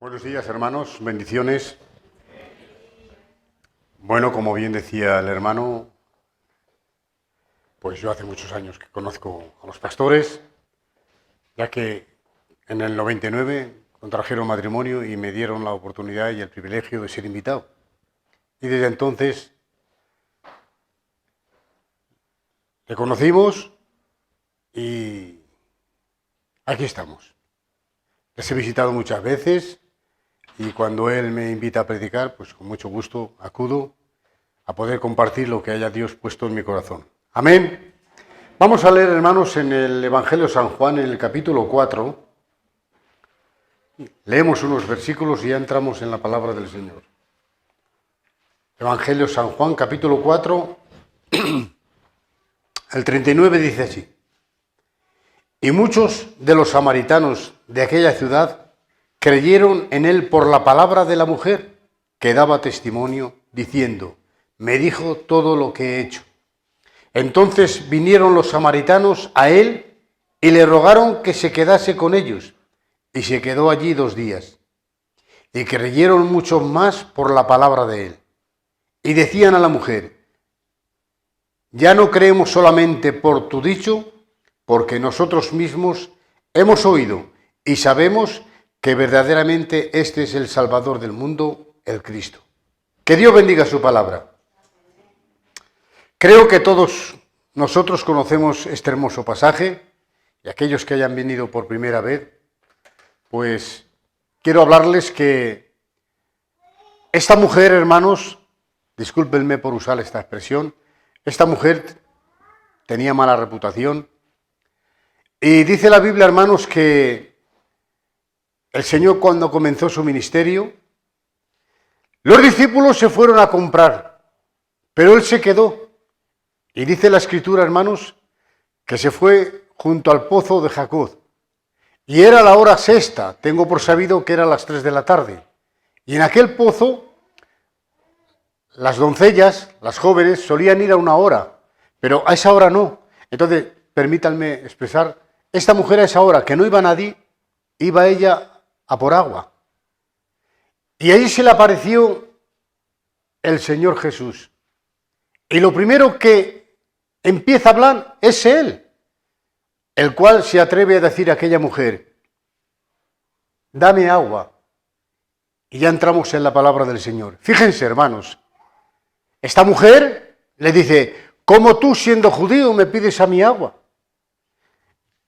Buenos días, hermanos, bendiciones. Bueno, como bien decía el hermano, pues yo hace muchos años que conozco a los pastores, ya que en el 99 contrajeron matrimonio y me dieron la oportunidad y el privilegio de ser invitado. Y desde entonces le conocimos y aquí estamos. Les he visitado muchas veces. Y cuando él me invita a predicar, pues con mucho gusto acudo a poder compartir lo que haya Dios puesto en mi corazón. Amén. Vamos a leer, hermanos, en el Evangelio de San Juan, en el capítulo 4. Leemos unos versículos y ya entramos en la palabra del Señor. Evangelio de San Juan, capítulo 4, el 39 dice así. Y muchos de los samaritanos de aquella ciudad creyeron en él por la palabra de la mujer, que daba testimonio, diciendo, me dijo todo lo que he hecho. Entonces vinieron los samaritanos a él y le rogaron que se quedase con ellos, y se quedó allí 2 días. Y creyeron muchos más por la palabra de él. Y decían a la mujer, ya no creemos solamente por tu dicho, porque nosotros mismos hemos oído y sabemos que verdaderamente este es el Salvador del mundo, el Cristo. Que Dios bendiga su palabra. Creo que todos nosotros conocemos este hermoso pasaje, y aquellos que hayan venido por primera vez, pues quiero hablarles que esta mujer, hermanos, discúlpenme por usar esta expresión, esta mujer tenía mala reputación, y dice la Biblia, hermanos, que el Señor, cuando comenzó su ministerio, los discípulos se fueron a comprar, pero él se quedó. Y dice la Escritura, hermanos, que se fue junto al pozo de Jacob. Y era la hora sexta, tengo por sabido que era las 3 de la tarde. Y en aquel pozo, las doncellas, las jóvenes, solían ir a una hora, pero a esa hora no. Entonces, permítanme expresar, esta mujer a esa hora, que no iba nadie, iba ella a por agua. Y ahí se le apareció el Señor Jesús. Y lo primero que empieza a hablar es Él, el cual se atreve a decir a aquella mujer, dame agua. Y ya entramos en la palabra del Señor. Fíjense, hermanos, esta mujer le dice, ¿cómo tú siendo judío me pides a mí agua?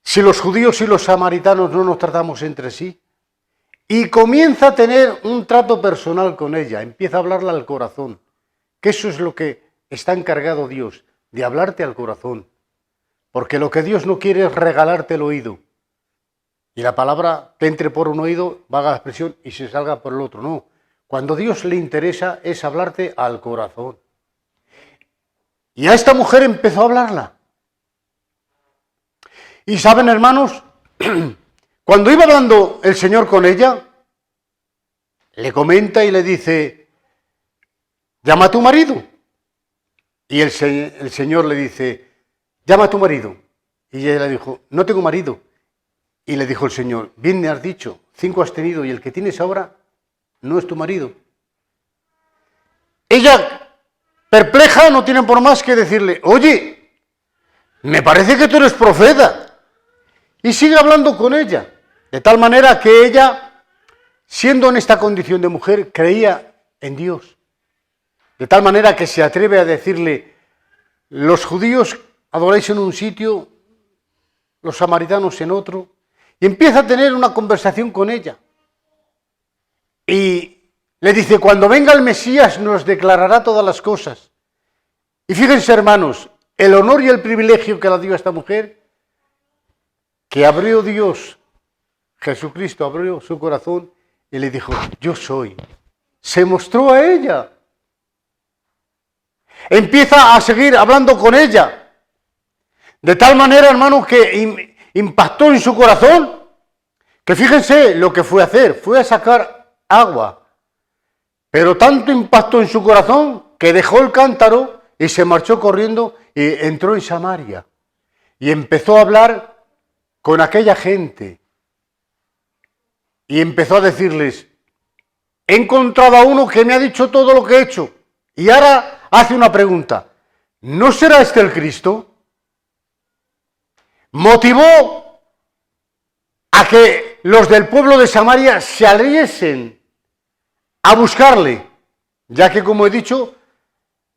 Si los judíos y los samaritanos no nos tratamos entre sí. Y comienza a tener un trato personal con ella, empieza a hablarle al corazón, que eso es lo que está encargado Dios, de hablarte al corazón, porque lo que Dios no quiere es regalarte el oído, y la palabra te entre por un oído, vaga la expresión, y se salga por el otro, no, cuando Dios le interesa es hablarte al corazón. Y a esta mujer empezó a hablarla, y saben, hermanos, cuando iba hablando el Señor con ella, le comenta y le dice, llama a tu marido. Y el Señor le dice, llama a tu marido. Y ella le dijo, no tengo marido. Y le dijo el Señor, bien me has dicho, 5 has tenido y el que tienes ahora no es tu marido. Ella, perpleja, no tiene por más que decirle, oye, me parece que tú eres profeta. Y sigue hablando con ella. De tal manera que ella, siendo en esta condición de mujer, creía en Dios. De tal manera que se atreve a decirle, los judíos adoráis en un sitio, los samaritanos en otro, y empieza a tener una conversación con ella. Y le dice, cuando venga el Mesías nos declarará todas las cosas. Y fíjense, hermanos, el honor y el privilegio que le dio a esta mujer, que abrió Dios, Jesucristo abrió su corazón y le dijo, yo soy. Se mostró a ella. Empieza a seguir hablando con ella. De tal manera, hermano, que impactó en su corazón, que fíjense lo que fue a hacer. Fue a sacar agua. Pero tanto impactó en su corazón que dejó el cántaro y se marchó corriendo y entró en Samaria. Y empezó a hablar con aquella gente. Y empezó a decirles, he encontrado a uno que me ha dicho todo lo que he hecho. Y ahora hace una pregunta, ¿no será este el Cristo? Motivó a que los del pueblo de Samaria se saliesen a buscarle, ya que, como he dicho,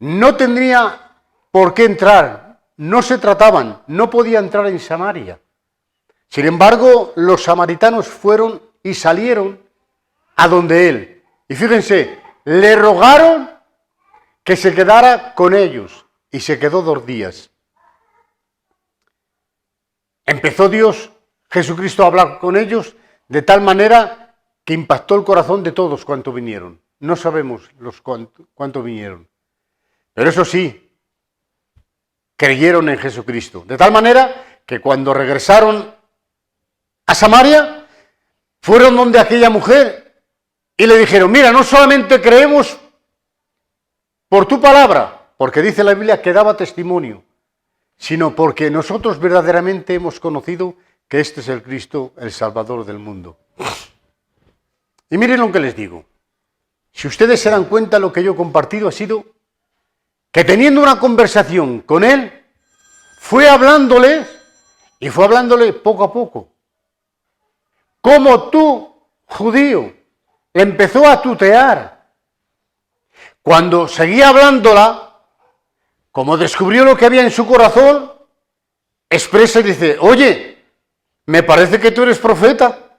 no tendría por qué entrar, no se trataban, no podía entrar en Samaria. Sin embargo, los samaritanos fueron y salieron a donde él. Y fíjense, le rogaron que se quedara con ellos y se quedó 2 días. Empezó Dios, Jesucristo, a hablar con ellos de tal manera que impactó el corazón de todos cuantos vinieron. No sabemos cuántos vinieron. Pero eso sí, creyeron en Jesucristo. De tal manera que cuando regresaron a Samaria, fueron donde aquella mujer y le dijeron, mira, no solamente creemos por tu palabra, porque dice la Biblia que daba testimonio, sino porque nosotros verdaderamente hemos conocido que este es el Cristo, el Salvador del mundo. Y miren lo que les digo. Si ustedes se dan cuenta, lo que yo he compartido ha sido que teniendo una conversación con él, fue hablándole poco a poco. Como tú, judío, empezó a tutear. Cuando seguía hablándola, como descubrió lo que había en su corazón, expresa y dice, oye, me parece que tú eres profeta.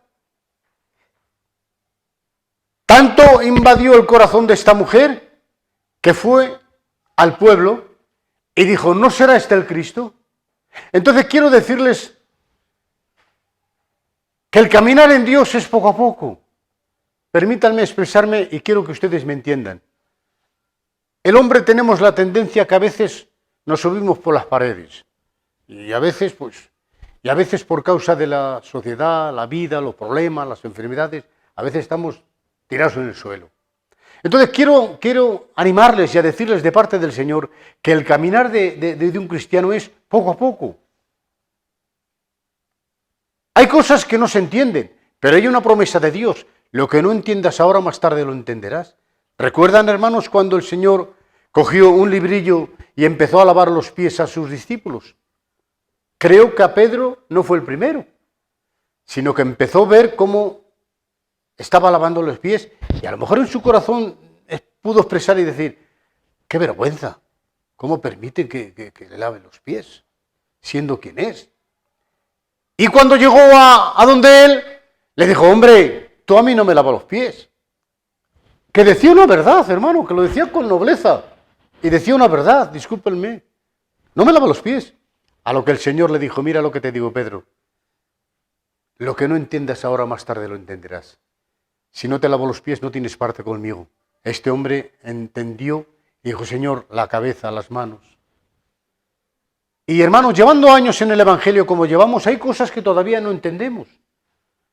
Tanto invadió el corazón de esta mujer que fue al pueblo y dijo, ¿no será este el Cristo? Entonces quiero decirles que el caminar en Dios es poco a poco. Permítanme expresarme y quiero que ustedes me entiendan. El hombre tenemos la tendencia que a veces nos subimos por las paredes y a veces por causa de la sociedad, la vida, los problemas, las enfermedades, a veces estamos tirados en el suelo. Entonces quiero animarles y a decirles de parte del Señor que el caminar de un cristiano es poco a poco. Hay cosas que no se entienden, pero hay una promesa de Dios. Lo que no entiendas ahora, más tarde lo entenderás. ¿Recuerdan, hermanos, cuando el Señor cogió un librillo y empezó a lavar los pies a sus discípulos? Creo que a Pedro no fue el primero, sino que empezó a ver cómo estaba lavando los pies y a lo mejor en su corazón pudo expresar y decir, qué vergüenza, ¿cómo permite que le lave los pies, siendo quien es? Y cuando llegó a donde él, le dijo, hombre, tú a mí no me lavas los pies. Que decía una verdad, hermano, que lo decía con nobleza. Y decía una verdad, discúlpenme, no me lava los pies. A lo que el Señor le dijo, mira lo que te digo, Pedro, lo que no entiendas ahora, más tarde lo entenderás. Si no te lavo los pies, no tienes parte conmigo. Este hombre entendió y dijo, Señor, la cabeza, las manos. Y hermanos, llevando años en el Evangelio como llevamos, hay cosas que todavía no entendemos,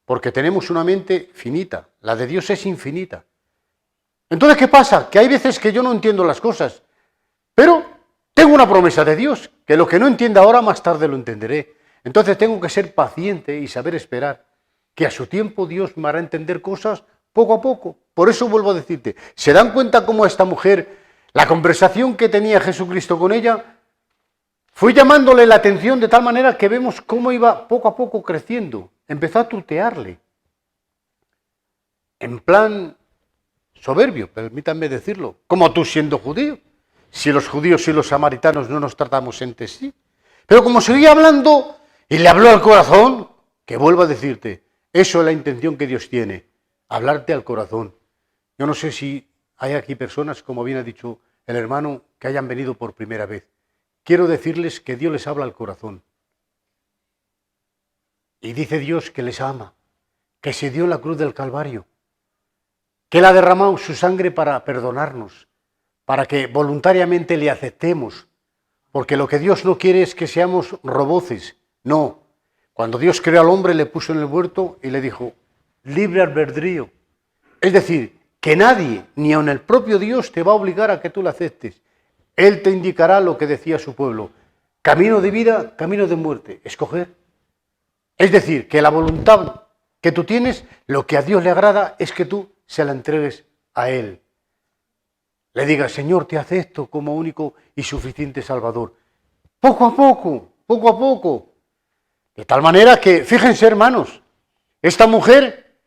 porque tenemos una mente finita, la de Dios es infinita. Entonces, ¿qué pasa? Que hay veces que yo no entiendo las cosas, pero tengo una promesa de Dios, que lo que no entienda ahora, más tarde lo entenderé. Entonces tengo que ser paciente y saber esperar, que a su tiempo Dios me hará entender cosas poco a poco. Por eso vuelvo a decirte, ¿se dan cuenta cómo esta mujer, la conversación que tenía Jesucristo con ella, fue llamándole la atención de tal manera que vemos cómo iba poco a poco creciendo? Empezó a tutearle, en plan soberbio, permítanme decirlo, como tú siendo judío, si los judíos y los samaritanos no nos tratamos entre sí. Pero como seguía hablando y le habló al corazón, que vuelvo a decirte, eso es la intención que Dios tiene, hablarte al corazón. Yo no sé si hay aquí personas, como bien ha dicho el hermano, que hayan venido por primera vez. Quiero decirles que Dios les habla al corazón. Y dice Dios que les ama, que se dio en la cruz del Calvario, que Él ha derramado su sangre para perdonarnos, para que voluntariamente le aceptemos, porque lo que Dios no quiere es que seamos roboces, no. Cuando Dios creó al hombre le puso en el huerto y le dijo, libre albedrío. Es decir, que nadie, ni aun el propio Dios, te va a obligar a que tú le aceptes. Él te indicará lo que decía su pueblo, camino de vida, camino de muerte, escoger. Es decir, que la voluntad que tú tienes, lo que a Dios le agrada es que tú se la entregues a Él. Le digas, Señor, te acepto como único y suficiente Salvador. Poco a poco, poco a poco. De tal manera que, fíjense hermanos, esta mujer,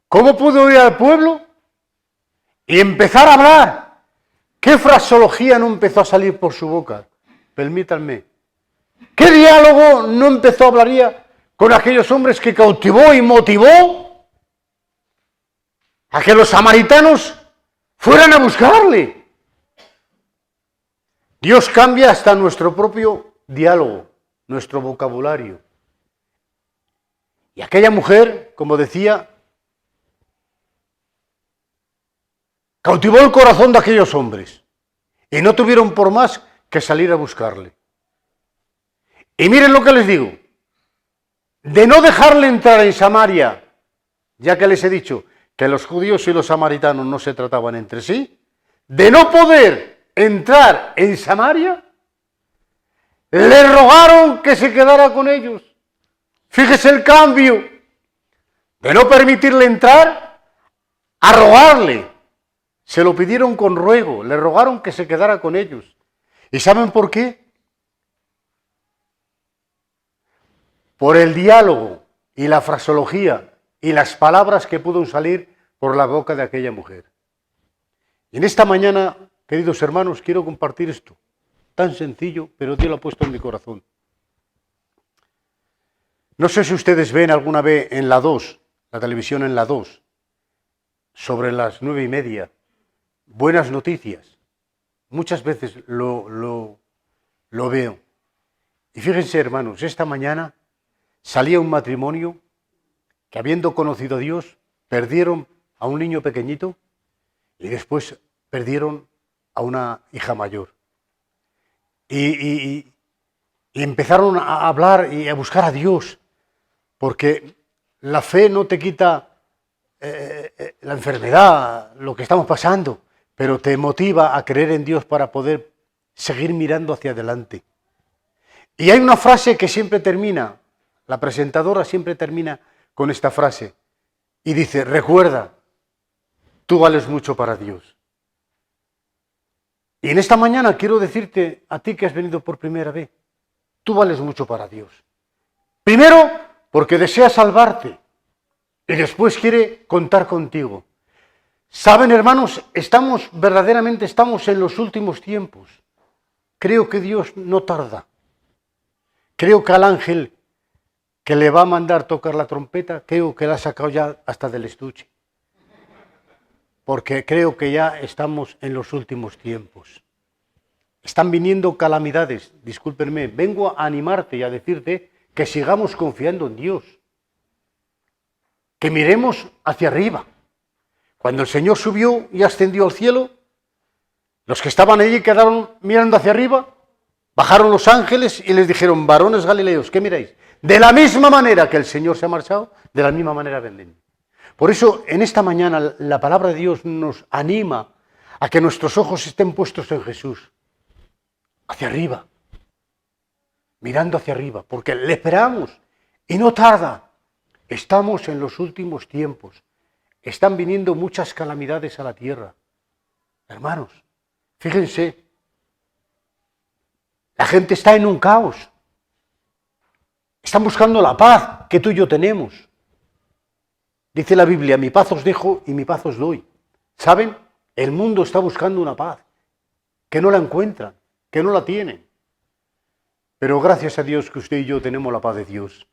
¿cómo pudo ir al pueblo y empezar a hablar? ¿Qué fraseología no empezó a salir por su boca? Permítanme. ¿Qué diálogo no empezó a hablar con aquellos hombres que cautivó y motivó a que los samaritanos fueran a buscarle? Dios cambia hasta nuestro propio diálogo, nuestro vocabulario. Y aquella mujer, como decía, cautivó el corazón de aquellos hombres y no tuvieron por más que salir a buscarle. Y miren lo que les digo, de no dejarle entrar en Samaria, ya que les he dicho que los judíos y los samaritanos no se trataban entre sí, de no poder entrar en Samaria, le rogaron que se quedara con ellos. Fíjese el cambio, de no permitirle entrar, a rogarle. Se lo pidieron con ruego, le rogaron que se quedara con ellos. ¿Y saben por qué? Por el diálogo y la fraseología y las palabras que pudo salir por la boca de aquella mujer. Y en esta mañana, queridos hermanos, quiero compartir esto, tan sencillo, pero Dios lo ha puesto en mi corazón. No sé si ustedes ven alguna vez en la 2, la televisión en la 2, sobre las 9:30, buenas noticias. Muchas veces lo veo. Y fíjense, hermanos, esta mañana salía un matrimonio que, habiendo conocido a Dios, perdieron a un niño pequeñito y después perdieron a una hija mayor. Y empezaron a hablar y a buscar a Dios, porque la fe no te quita la enfermedad, lo que estamos pasando, pero te motiva a creer en Dios para poder seguir mirando hacia adelante. Y hay una frase que siempre termina, la presentadora siempre termina con esta frase, y dice, recuerda, tú vales mucho para Dios. Y en esta mañana quiero decirte a ti que has venido por primera vez, tú vales mucho para Dios. Primero, porque desea salvarte y después quiere contar contigo. Saben, hermanos, verdaderamente estamos en los últimos tiempos. Creo que Dios no tarda. Creo que al ángel que le va a mandar tocar la trompeta, creo que la ha sacado ya hasta del estuche. Porque creo que ya estamos en los últimos tiempos. Están viniendo calamidades, discúlpenme, vengo a animarte y a decirte que sigamos confiando en Dios, que miremos hacia arriba. Cuando el Señor subió y ascendió al cielo, los que estaban allí quedaron mirando hacia arriba, bajaron los ángeles y les dijeron, varones galileos, ¿qué miráis? De la misma manera que el Señor se ha marchado, de la misma manera vendrán. Por eso, en esta mañana, la palabra de Dios nos anima a que nuestros ojos estén puestos en Jesús, hacia arriba, mirando hacia arriba, porque le esperamos y no tarda. Estamos en los últimos tiempos. Están viniendo muchas calamidades a la tierra. Hermanos, fíjense, la gente está en un caos. Están buscando la paz que tú y yo tenemos. Dice la Biblia, mi paz os dejo y mi paz os doy. ¿Saben? El mundo está buscando una paz, que no la encuentran, que no la tienen. Pero gracias a Dios que usted y yo tenemos la paz de Dios.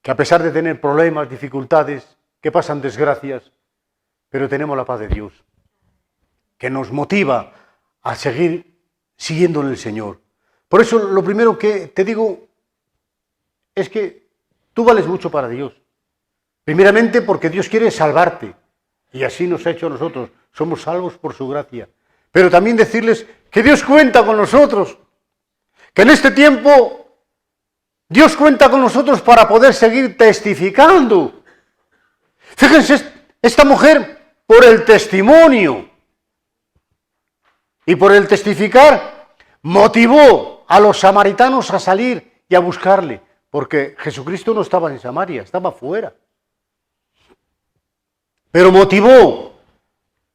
Que a pesar de tener problemas, dificultades, que pasan desgracias, pero tenemos la paz de Dios. Que nos motiva a seguir siguiendo en el Señor. Por eso lo primero que te digo es que tú vales mucho para Dios. Primeramente porque Dios quiere salvarte. Y así nos ha hecho a nosotros. Somos salvos por su gracia. Pero también decirles que Dios cuenta con nosotros. Que en este tiempo Dios cuenta con nosotros para poder seguir testificando. Fíjense, esta mujer, por el testimonio y por el testificar, motivó a los samaritanos a salir y a buscarle. Porque Jesucristo no estaba en Samaria, estaba fuera. pero motivó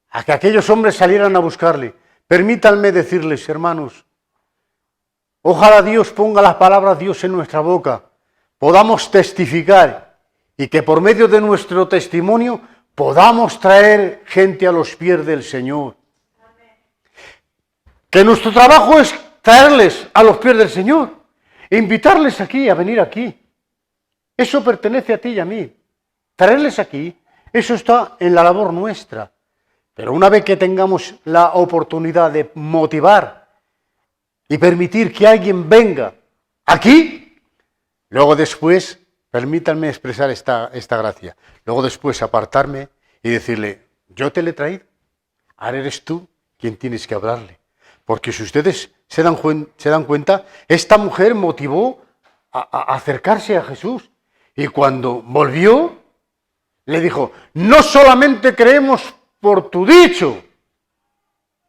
a que aquellos hombres salieran a buscarle. Permítanme decirles, hermanos, ojalá Dios ponga las palabras de Dios en nuestra boca, podamos testificar y que por medio de nuestro testimonio podamos traer gente a los pies del Señor. Que nuestro trabajo es traerles a los pies del Señor, invitarles aquí, a venir aquí. Eso pertenece a ti y a mí. Traerles aquí, eso está en la labor nuestra. Pero una vez que tengamos la oportunidad de motivar y permitir que alguien venga aquí, luego después, permítanme expresar esta gracia, luego después apartarme y decirle, yo te le he traído, ahora eres tú quien tienes que hablarle. Porque si ustedes se dan cuenta, esta mujer motivó a acercarse a Jesús. Y cuando volvió, le dijo, no solamente creemos por tu dicho,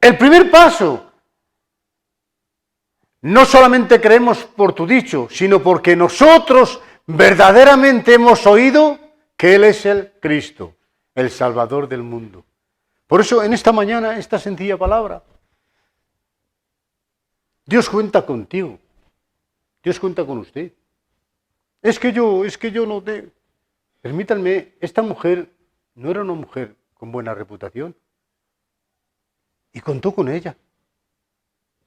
el primer paso, no solamente creemos por tu dicho, sino porque nosotros verdaderamente hemos oído que Él es el Cristo, el Salvador del mundo. Por eso en esta mañana, esta sencilla palabra, Dios cuenta contigo, Dios cuenta con usted. Es que yo no te... Permítanme, esta mujer no era una mujer con buena reputación y contó con ella.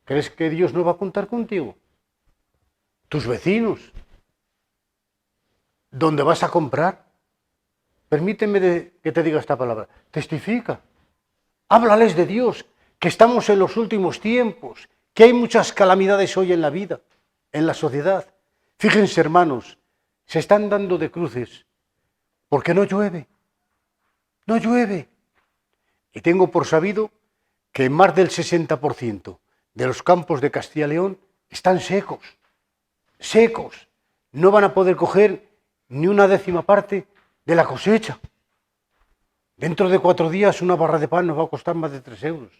¿Crees que Dios no va a contar contigo? Tus vecinos, ¿dónde vas a comprar? Permíteme que te diga esta palabra, testifica, háblales de Dios, que estamos en los últimos tiempos, que hay muchas calamidades hoy en la vida, en la sociedad. Fíjense, hermanos, se están dando de cruces porque no llueve, no llueve. Y tengo por sabido que más del 60% de los campos de Castilla y León están secos, secos. No van a poder coger ni una décima parte de la cosecha. Dentro de 4 días una barra de pan nos va a costar más de 3 euros.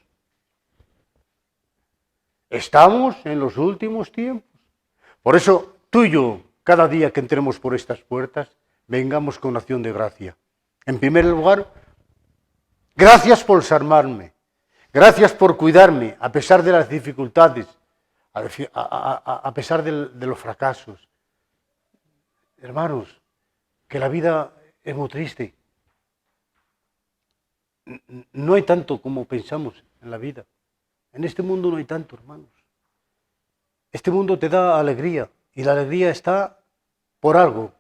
Estamos en los últimos tiempos. Por eso tú y yo, cada día que entremos por estas puertas, vengamos con acción de gracia. En primer lugar, gracias por salvarme, gracias por cuidarme a pesar de las dificultades, a pesar de los fracasos. Hermanos, que la vida es muy triste. No hay tanto como pensamos en la vida. En este mundo no hay tanto, hermanos. Este mundo te da alegría y la alegría está por algo.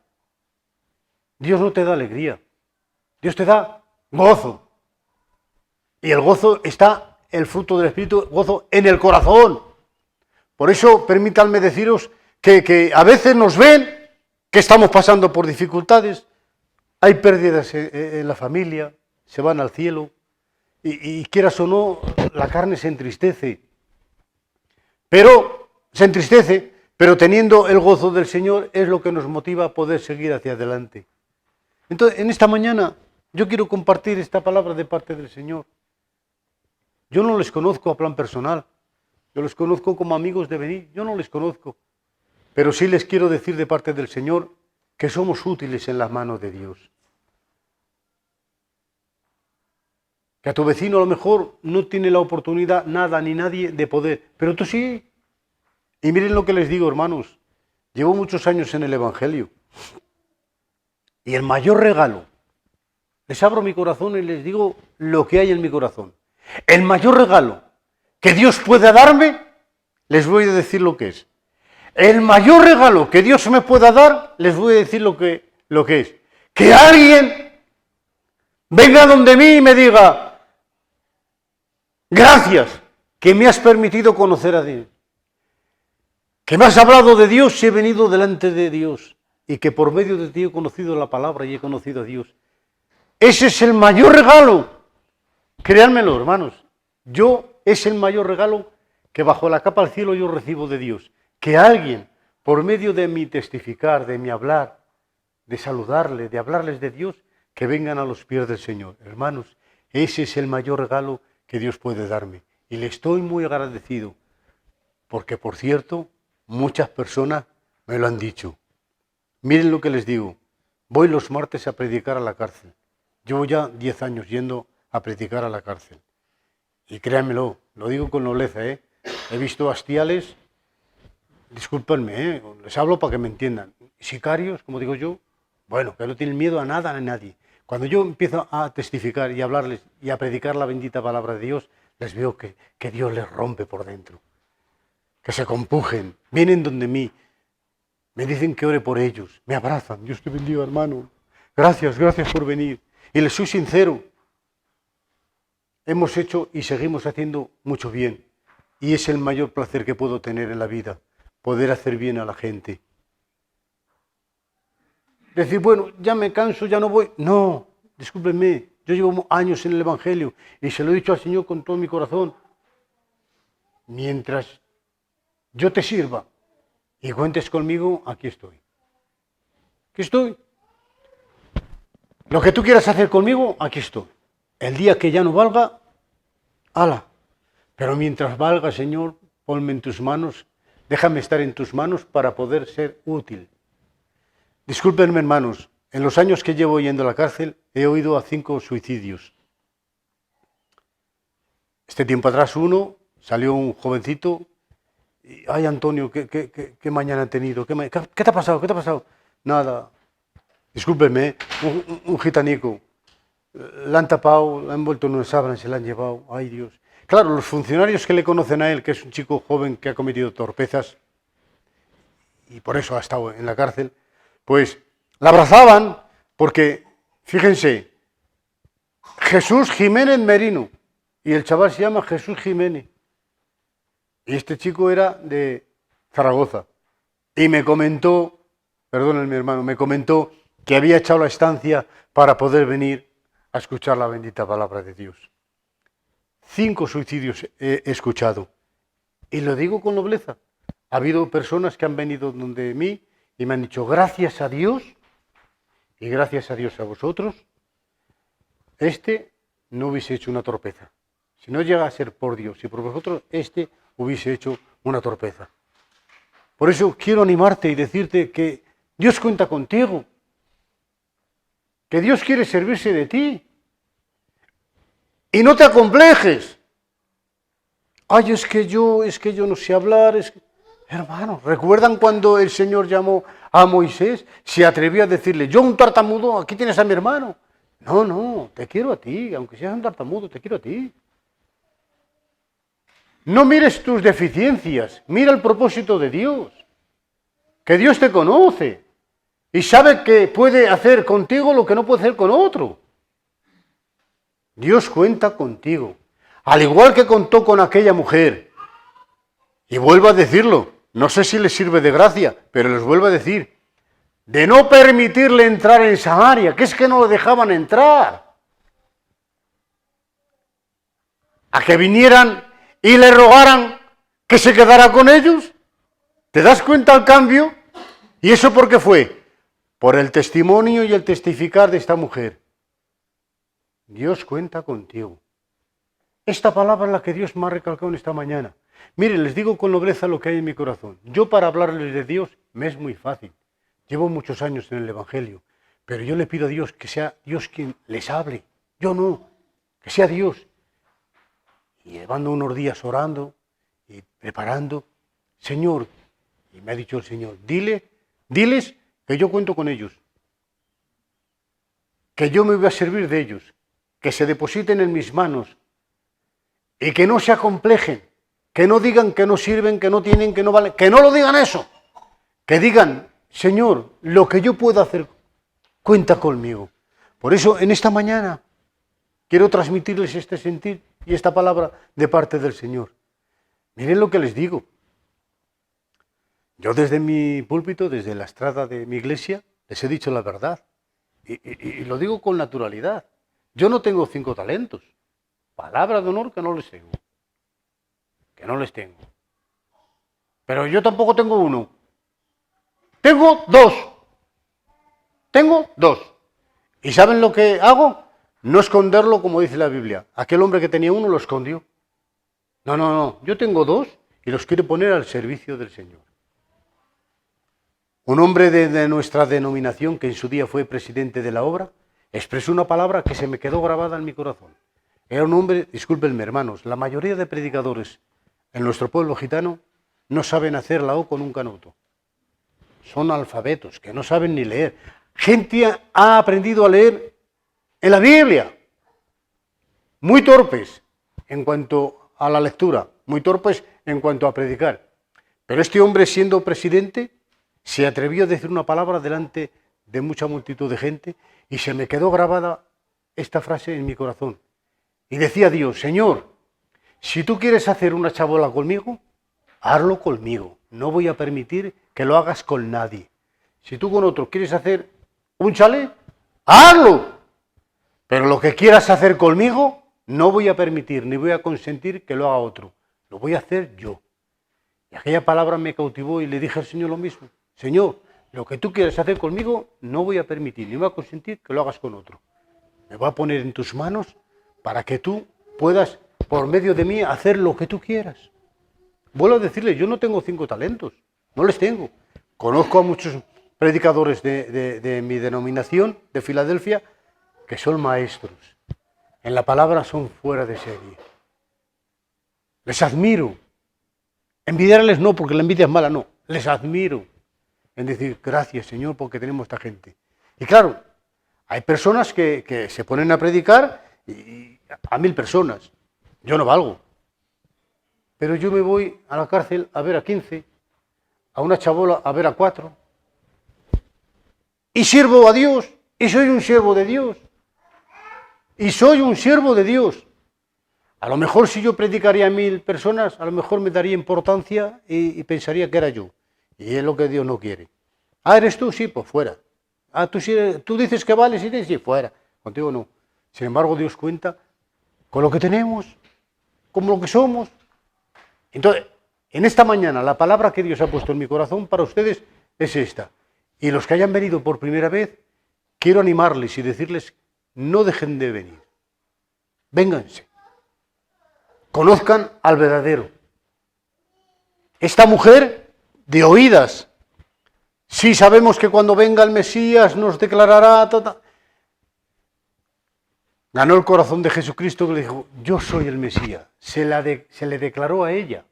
Dios no te da alegría, Dios te da gozo. Y el gozo está, el fruto del Espíritu, gozo en el corazón. Por eso permítanme deciros que a veces nos ven que estamos pasando por dificultades, hay pérdidas en la familia, se van al cielo, y quieras o no, la carne se entristece. Pero se entristece, pero teniendo el gozo del Señor es lo que nos motiva a poder seguir hacia adelante. Entonces, en esta mañana yo quiero compartir esta palabra de parte del Señor. Yo no les conozco a plan personal, yo los conozco como amigos de venir, yo no les conozco, pero sí les quiero decir de parte del Señor que somos útiles en las manos de Dios. Que a tu vecino a lo mejor no tiene la oportunidad nada ni nadie de poder, pero tú sí. Y miren lo que les digo, hermanos, llevo muchos años en el Evangelio y el mayor regalo, les abro mi corazón y les digo lo que hay en mi corazón. El mayor regalo que Dios pueda darme, les voy a decir lo que es. El mayor regalo que Dios me pueda dar, les voy a decir lo que es. Que alguien venga donde mí y me diga, gracias, que me has permitido conocer a Dios. Que me has hablado de Dios y he venido delante de Dios. Y que por medio de ti he conocido la palabra y he conocido a Dios. Ese es el mayor regalo. Créanmelo, hermanos. Es el mayor regalo que bajo la capa al cielo yo recibo de Dios. Que alguien, por medio de mi testificar, de mi hablar, de saludarle, de hablarles de Dios, que vengan a los pies del Señor. Hermanos, ese es el mayor regalo que Dios puede darme. Y le estoy muy agradecido. Porque, por cierto, muchas personas me lo han dicho. Miren lo que les digo. Voy los martes a predicar a la cárcel. Llevo ya 10 años yendo a predicar a la cárcel. Y créanmelo, lo digo con nobleza, ¿eh? He visto hastiales, discúlpenme, les hablo para que me entiendan, sicarios, como digo yo, bueno, que no tienen miedo a nada ni a nadie. Cuando yo empiezo a testificar y a hablarles y a predicar la bendita palabra de Dios, les veo que Dios les rompe por dentro, que se compujen, vienen donde mí, me dicen que ore por ellos, me abrazan, Dios te bendiga, hermano, gracias por venir. Y les soy sincero, hemos hecho y seguimos haciendo mucho bien, y es el mayor placer que puedo tener en la vida, poder hacer bien a la gente. Decir, bueno, ya me canso, ya no voy. No, discúlpenme, yo llevo años en el Evangelio y se lo he dicho al Señor con todo mi corazón. Mientras yo te sirva y cuentes conmigo, aquí estoy. Aquí estoy. Lo que tú quieras hacer conmigo, aquí estoy. El día que ya no valga, hala. Pero mientras valga, Señor, ponme en tus manos, déjame estar en tus manos para poder ser útil. Discúlpenme, hermanos, en los años que llevo yendo a la cárcel he oído a 5 suicidios. Este tiempo atrás salió un jovencito, y, ay Antonio, ¿qué mañana he tenido? ¿Qué te ha pasado? ¿Qué te ha pasado? Nada. Discúlpenme, un gitanico. La han tapado, la han envuelto en una sábana y se la han llevado. Ay Dios. Claro, los funcionarios que le conocen a él, que es un chico joven que ha cometido torpezas, y por eso ha estado en la cárcel, pues la abrazaban porque, fíjense, Jesús Jiménez Merino, y el chaval se llama Jesús Jiménez, y este chico era de Zaragoza, y me comentó, perdónenme hermano, me comentó que había echado la estancia para poder venir a escuchar la bendita palabra de Dios. 5 suicidios he escuchado, y lo digo con nobleza. Ha habido personas que han venido donde mí y me han dicho, gracias a Dios, y gracias a Dios a vosotros, no hubiese hecho una torpeza. Si no llega a ser por Dios y por vosotros, hubiese hecho una torpeza. Por eso quiero animarte y decirte que Dios cuenta contigo, que Dios quiere servirse de ti. Y no te acomplejes. Ay, es que yo no sé hablar, Hermanos, ¿recuerdan cuando el Señor llamó a Moisés? Se atrevió a decirle, yo un tartamudo, aquí tienes a mi hermano. No, te quiero a ti, aunque seas un tartamudo, te quiero a ti. No mires tus deficiencias, mira el propósito de Dios. Que Dios te conoce y sabe que puede hacer contigo lo que no puede hacer con otro. Dios cuenta contigo, al igual que contó con aquella mujer. Y vuelvo a decirlo, no sé si les sirve de gracia, pero les vuelvo a decir, de no permitirle entrar en Samaria, que es que no lo dejaban entrar. A que vinieran y le rogaran que se quedara con ellos. ¿Te das cuenta al cambio? ¿Y eso por qué fue? Por el testimonio y el testificar de esta mujer. Dios cuenta contigo. Esta palabra es la que Dios me ha recalcado en esta mañana. Miren, les digo con nobleza lo que hay en mi corazón. Yo para hablarles de Dios me es muy fácil. Llevo muchos años en el Evangelio, pero yo le pido a Dios que sea Dios quien les hable. Yo no, que sea Dios. Y llevando unos días orando y preparando, Señor, y me ha dicho el Señor, diles que yo cuento con ellos, que yo me voy a servir de ellos, que se depositen en mis manos y que no se acomplejen, que no digan que no sirven, que no tienen, que no valen, que no lo digan eso, que digan, Señor, lo que yo pueda hacer, cuenta conmigo. Por eso, en esta mañana, quiero transmitirles este sentir y esta palabra de parte del Señor. Miren lo que les digo. Yo desde mi púlpito, desde la estrada de mi iglesia, les he dicho la verdad. Y lo digo con naturalidad. Yo no tengo 5 talentos. Palabra de honor que no les tengo. Que no les tengo. Pero yo tampoco tengo 1. Tengo 2. Tengo 2. ¿Y saben lo que hago? No esconderlo como dice la Biblia. Aquel hombre que tenía 1 lo escondió. No. Yo tengo 2 y los quiero poner al servicio del Señor. Un hombre de nuestra denominación que en su día fue presidente de la obra, expresó una palabra que se me quedó grabada en mi corazón. Era un hombre, discúlpenme hermanos, la mayoría de predicadores en nuestro pueblo gitano no saben hacer la O con un canuto. Son alfabetos, que no saben ni leer. Gente ha aprendido a leer en la Biblia, muy torpes en cuanto a la lectura, muy torpes en cuanto a predicar. Pero este hombre, siendo presidente, se atrevió a decir una palabra delante de mucha multitud de gente y se me quedó grabada esta frase en mi corazón. Y decía Dios: Señor, si tú quieres hacer una chabola conmigo, hazlo conmigo. No voy a permitir que lo hagas con nadie. Si tú con otro quieres hacer un chalet, hazlo. Pero lo que quieras hacer conmigo, no voy a permitir ni voy a consentir que lo haga otro. Lo voy a hacer yo. Y aquella palabra me cautivó y le dije al Señor lo mismo. Señor, lo que tú quieres hacer conmigo, no voy a permitir ni voy a consentir que lo hagas con otro. Me voy a poner en tus manos para que tú puedas, por medio de mí, hacer lo que tú quieras. Vuelvo a decirle, yo no tengo 5 talentos, no les tengo. Conozco a muchos predicadores de mi denominación, de Filadelfia, que son maestros. En la palabra son fuera de serie. Les admiro. Envidiarles no, porque la envidia es mala, no. Les admiro. En decir, gracias Señor, porque tenemos esta gente. Y claro, hay personas que se ponen a predicar a 1000 personas. Yo no valgo. Pero yo me voy a la cárcel a ver a 15, a una chabola a ver a 4. Y sirvo a Dios, y soy un siervo de Dios. Y soy un siervo de Dios. A lo mejor si yo predicaría a 1000 personas, a lo mejor me daría importancia y pensaría que era yo. Y es lo que Dios no quiere. Ah, ¿eres tú? Sí, pues fuera. Ah, tú dices que vales y sí, fuera. Contigo no. Sin embargo, Dios cuenta con lo que tenemos, con lo que somos. Entonces, en esta mañana, la palabra que Dios ha puesto en mi corazón para ustedes es esta. Y los que hayan venido por primera vez, quiero animarles y decirles, no dejen de venir. Vénganse. Conozcan al verdadero. Esta mujer, de oídas, sí sabemos que cuando venga el Mesías nos declarará... Ganó el corazón de Jesucristo, que le dijo, yo soy el Mesías. Se le declaró a ella.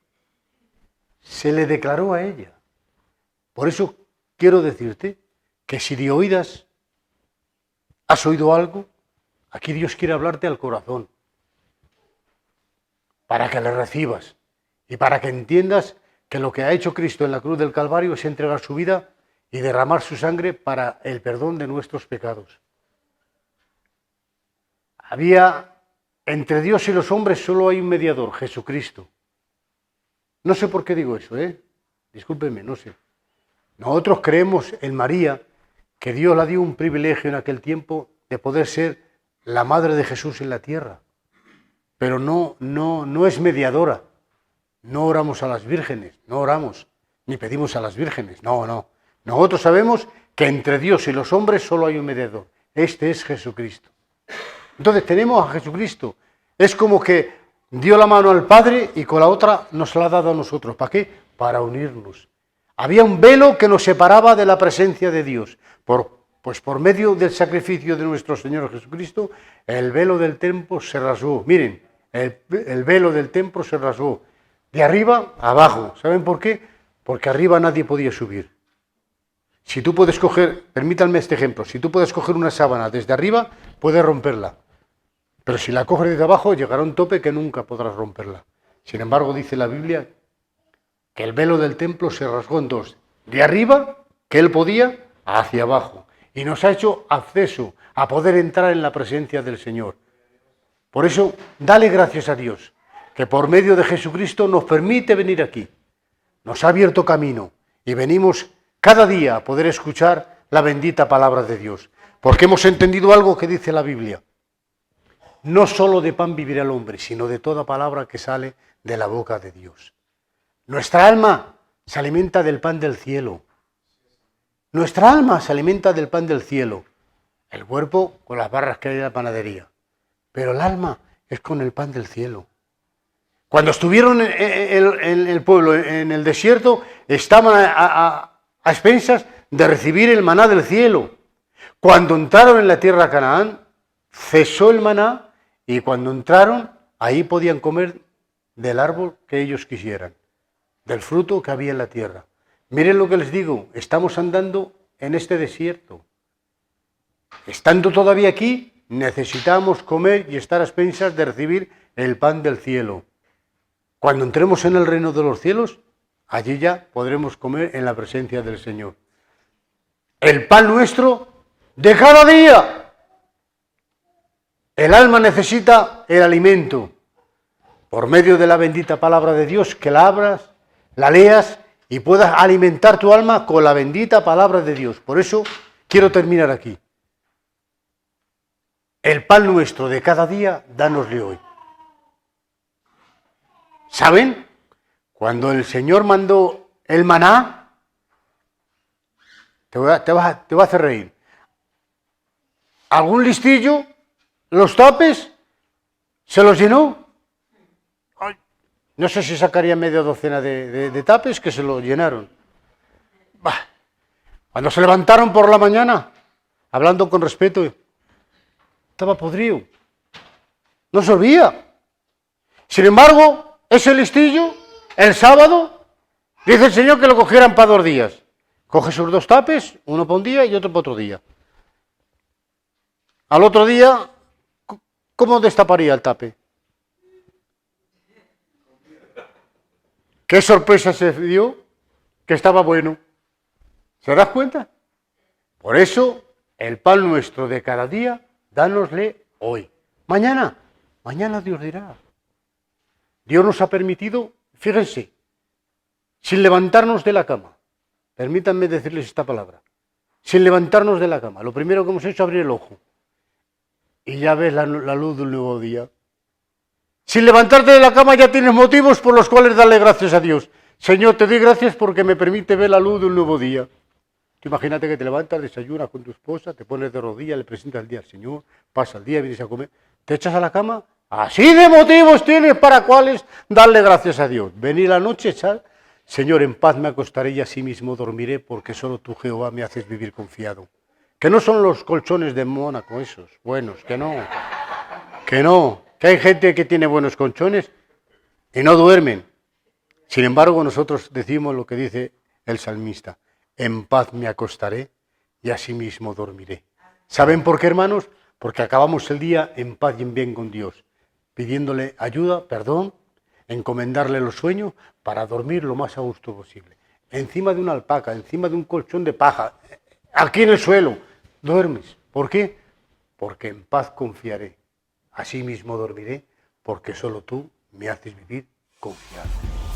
Se le declaró a ella. Por eso quiero decirte que si de oídas has oído algo, aquí Dios quiere hablarte al corazón. Para que le recibas y para que entiendas que lo que ha hecho Cristo en la cruz del Calvario es entregar su vida y derramar su sangre para el perdón de nuestros pecados. Entre Dios y los hombres solo hay un mediador, Jesucristo. No sé por qué digo eso, discúlpenme, no sé. Nosotros creemos en María, que Dios la dio un privilegio en aquel tiempo de poder ser la madre de Jesús en la tierra. Pero no es mediadora. No oramos a las vírgenes, no oramos, ni pedimos a las vírgenes, no. Nosotros sabemos que entre Dios y los hombres solo hay un mediador. Este es Jesucristo. Entonces tenemos a Jesucristo. Es como que dio la mano al Padre y con la otra nos la ha dado a nosotros. ¿Para qué? Para unirnos. Había un velo que nos separaba de la presencia de Dios. Pues por medio del sacrificio de nuestro Señor Jesucristo, el velo del templo se rasgó. Miren, el velo del templo se rasgó. De arriba a abajo. ¿Saben por qué? Porque arriba nadie podía subir. Si tú puedes coger, permítanme este ejemplo, si tú puedes coger una sábana desde arriba, puedes romperla. Pero si la coges desde abajo, llegará un tope que nunca podrás romperla. Sin embargo, dice la Biblia que el velo del templo se rasgó en dos. De arriba, que él podía, hacia abajo. Y nos ha hecho acceso a poder entrar en la presencia del Señor. Por eso, dale gracias a Dios, que por medio de Jesucristo nos permite venir aquí. Nos ha abierto camino y venimos cada día a poder escuchar la bendita palabra de Dios. Porque hemos entendido algo que dice la Biblia. No solo de pan vivirá el hombre, sino de toda palabra que sale de la boca de Dios. Nuestra alma se alimenta del pan del cielo. Nuestra alma se alimenta del pan del cielo. El cuerpo con las barras que hay en la panadería. Pero el alma es con el pan del cielo. Cuando estuvieron en el pueblo, en el desierto, estaban a expensas de recibir el maná del cielo. Cuando entraron en la tierra de Canaán, cesó el maná y cuando entraron, ahí podían comer del árbol que ellos quisieran, del fruto que había en la tierra. Miren lo que les digo, estamos andando en este desierto. Estando todavía aquí, necesitamos comer y estar a expensas de recibir el pan del cielo. Cuando entremos en el reino de los cielos, allí ya podremos comer en la presencia del Señor. El pan nuestro de cada día. El alma necesita el alimento por medio de la bendita palabra de Dios, que la abras, la leas y puedas alimentar tu alma con la bendita palabra de Dios. Por eso quiero terminar aquí. El pan nuestro de cada día, dánosle hoy. ¿Saben? Cuando el Señor mandó el maná, te va a hacer reír. Algún listillo, los tapes, se los llenó. No sé si sacaría media docena de tapes que se lo llenaron. Bah. Cuando se levantaron por la mañana, hablando con respeto, estaba podrido. No servía. Sin embargo, ese listillo, el sábado, dice el Señor que lo cogieran para 2 días. Coge sus 2 tapes, uno para un día y otro para otro día. Al otro día, ¿cómo destaparía el tape? ¿Qué sorpresa se dio? Que estaba bueno. ¿Se das cuenta? Por eso, el pan nuestro de cada día, dánosle hoy. Mañana Dios dirá. Dios nos ha permitido, fíjense, sin levantarnos de la cama. Permítanme decirles esta palabra. Sin levantarnos de la cama. Lo primero que hemos hecho es abrir el ojo. Y ya ves la luz del nuevo día. Sin levantarte de la cama ya tienes motivos por los cuales darle gracias a Dios. Señor, te doy gracias porque me permite ver la luz de un nuevo día. Tú imagínate que te levantas, desayunas con tu esposa, te pones de rodillas, le presentas el día al Señor, pasa el día, vienes a comer, te echas a la cama. Así de motivos tienes para cuáles darle gracias a Dios. Venir la noche, echar, Señor, en paz me acostaré y así mismo dormiré porque solo tú, Jehová, me haces vivir confiado. Que no son los colchones de Mónaco esos, buenos, que no, que hay gente que tiene buenos colchones y no duermen. Sin embargo, nosotros decimos lo que dice el salmista, en paz me acostaré y así mismo dormiré. ¿Saben por qué, hermanos? Porque acabamos el día en paz y en bien con Dios, pidiéndole ayuda, perdón, encomendarle los sueños para dormir lo más a gusto posible. Encima de una alpaca, encima de un colchón de paja, aquí en el suelo, duermes. ¿Por qué? Porque en paz confiaré. Así mismo dormiré, porque solo tú me haces vivir confiado.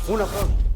Un aplauso.